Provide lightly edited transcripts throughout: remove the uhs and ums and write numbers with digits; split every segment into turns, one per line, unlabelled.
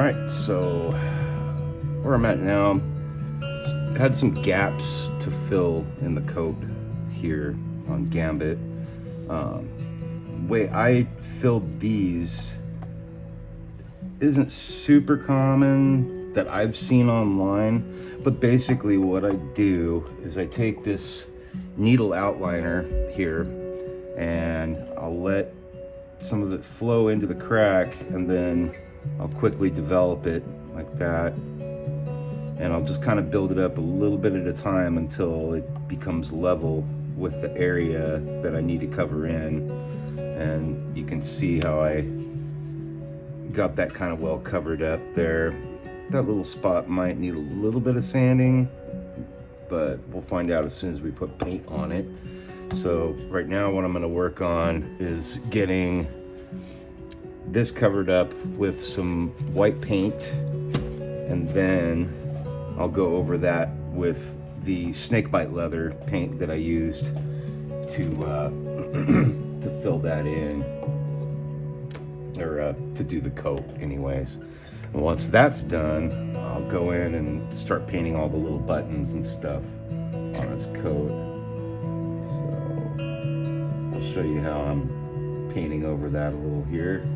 Alright, so where I'm at now, had some gaps to fill in the coat here on Gambit. Way I filled these isn't super common that I've seen online, but basically what I do is I take this needle outliner here and I'll let some of it flow into the crack, and then I'll quickly develop it like that, and I'll just kind of build it up a little bit at a time until it becomes level with the area that I need to cover in. And you can see how I got that kind of well covered up there. That little spot might need a little bit of sanding, but we'll find out as soon as we put paint on it. So right now what I'm going to work on is getting this covered up with some white paint, and then I'll go over that with the snakebite leather paint that I used to to fill that in, or to do the coat anyways. And once that's done, I'll go in and start painting all the little buttons and stuff on its coat. So I'll show you how I'm painting over that a little here.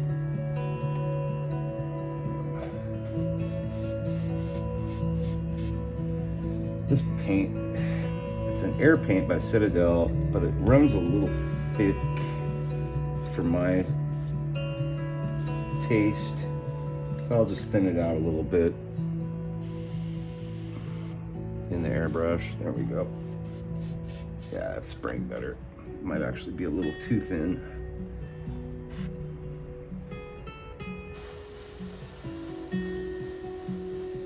This paint, it's an air paint by Citadel, but it runs a little thick for my taste, so I'll just thin it out a little bit in the airbrush. There we go. Yeah, that's spraying better. Might actually be a little too thin.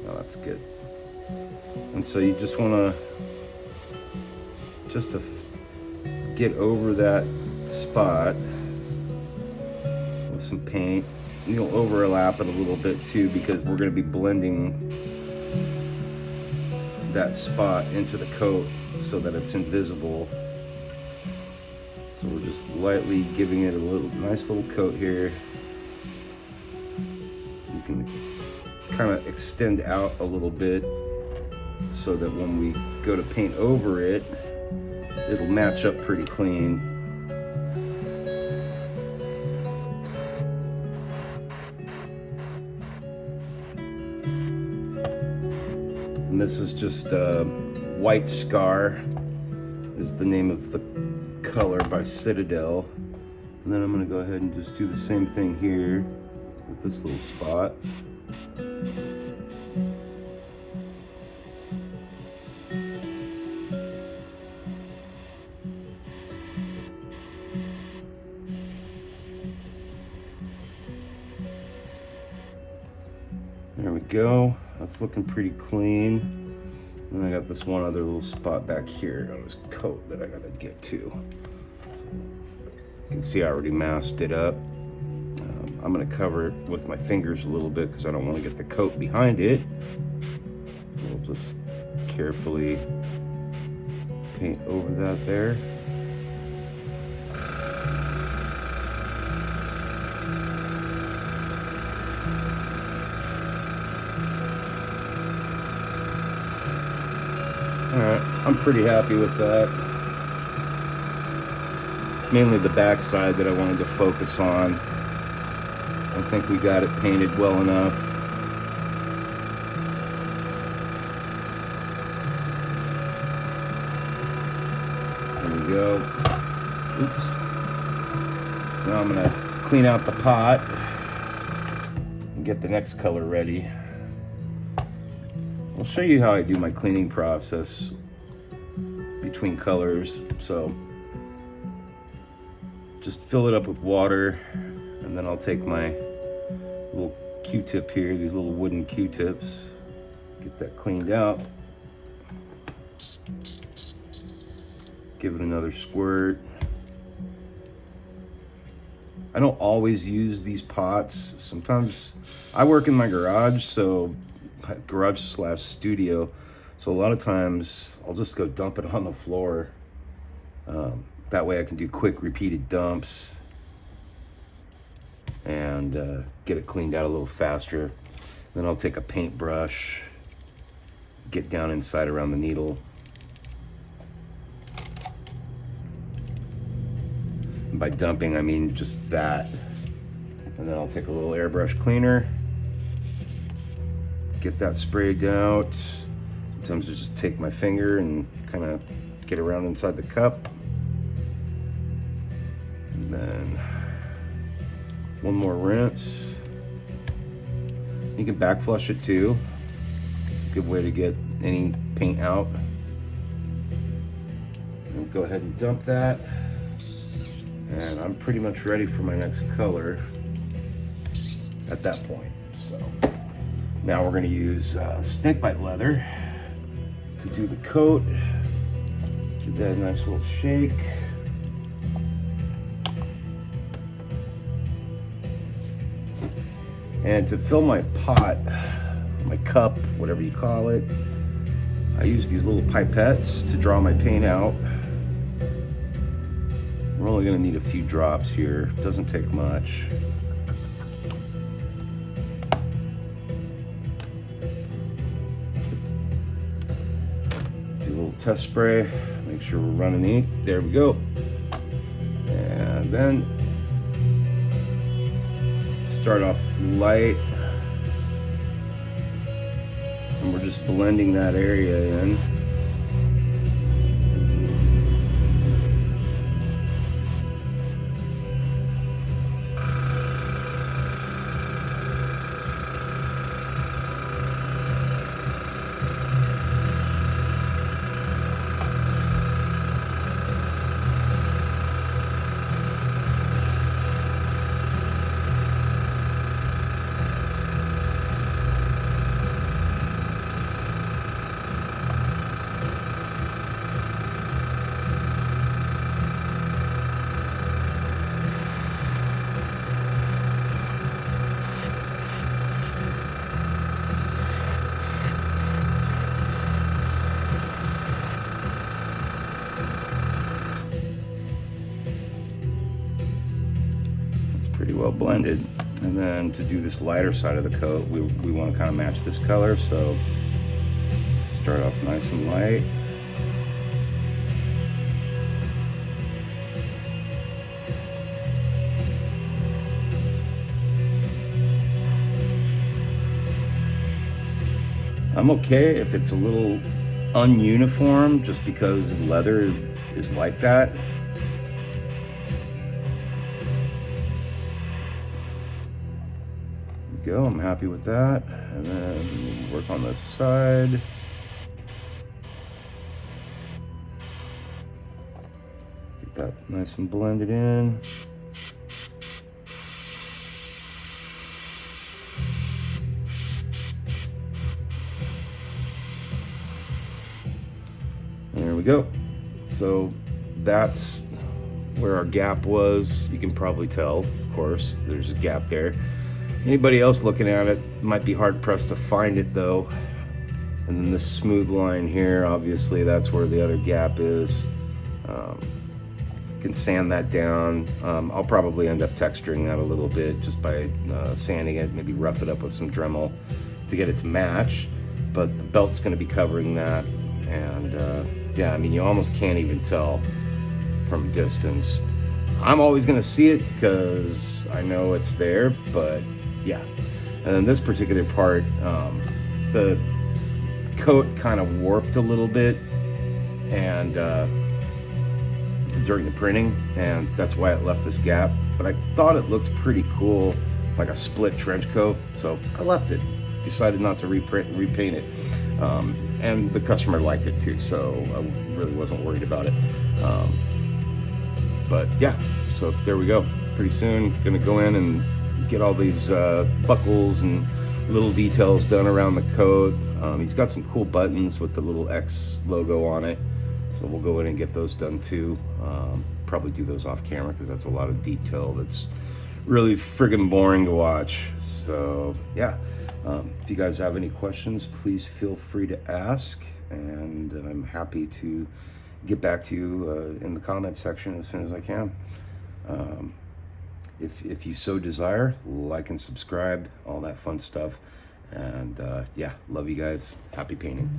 Oh, that's good. And so you just want to get over that spot with some paint. You'll overlap it a little bit too, because we're going to be blending that spot into the coat so that it's invisible. So we're just lightly giving it a nice little coat here. You can kind of extend out a little bit so that when we go to paint over it, it'll match up pretty clean. And this is just White Scar is the name of the color by Citadel. And then I'm going to go ahead and just do the same thing here with this little spot. There we go. That's looking pretty clean. And I got this one other little spot back here on this coat that I gotta get to. You can see I already masked it up. I'm gonna cover it with my fingers a little bit because I don't want to get the coat behind it. So we'll just carefully paint over that there. Alright, I'm pretty happy with that. Mainly the back side that I wanted to focus on. I think we got it painted well enough. There we go. Oops. Now I'm going to clean out the pot and get the next color ready. I'll show you how I do my cleaning process between colors. So just fill it up with water, and then I'll take my little Q-tip here, these little wooden Q-tips, get that cleaned out, give it another squirt. I don't always use these pots. Sometimes I work in my garage, so garage/studio, so a lot of times I'll just go dump it on the floor. That way I can do quick repeated dumps and get it cleaned out a little faster. Then I'll take a paintbrush, get down inside around the needle. And by dumping, I mean just that. And then I'll take a little airbrush cleaner, get that sprayed out. Sometimes I just take my finger and kind of get around inside the cup. And then one more rinse. You can back flush it too. It's a good way to get any paint out. And go ahead and dump that. And I'm pretty much ready for my next color at that point. So now we're going to use snakebite leather to do the coat. Give that a nice little shake. And to fill my pot, my cup, whatever you call it, I use these little pipettes to draw my paint out. We're only going to need a few drops here. Doesn't take much. Do a little test spray. Make sure we're running ink. There we go. And then start off light. And we're just blending that area in. Pretty well blended. And then to do this lighter side of the coat, we want to kind of match this color, so start off nice and light. I'm okay if it's a little ununiform, just because leather is like that. Go, I'm happy with that. And then work on this side. Get that nice and blended in. There we go. So that's where our gap was. You can probably tell, of course, there's a gap there. Anybody else looking at it might be hard pressed to find it though. And then this smooth line here, obviously that's where the other gap is. Can sand that down. I'll probably end up texturing that a little bit just by sanding it, maybe rough it up with some Dremel to get it to match. But the belt's going to be covering that. And yeah, I mean, you almost can't even tell from a distance. I'm always going to see it because I know it's there, but yeah. And then this particular part, the coat kind of warped a little bit and during the printing, and that's why it left this gap. But I thought it looked pretty cool, like a split trench coat, so I left it. Decided not to repaint it. And the customer liked it too, so I really wasn't worried about it. But yeah, so there we go. Pretty soon gonna go in and get all these buckles and little details done around the coat. He's got some cool buttons with the little X logo on it, so we'll go in and get those done too. Probably do those off camera because that's a lot of detail that's really friggin' boring to watch. So yeah, if you guys have any questions, please feel free to ask, and I'm happy to get back to you in the comment section as soon as I can. If you so desire, like and subscribe, all that fun stuff. And yeah, love you guys. Happy painting.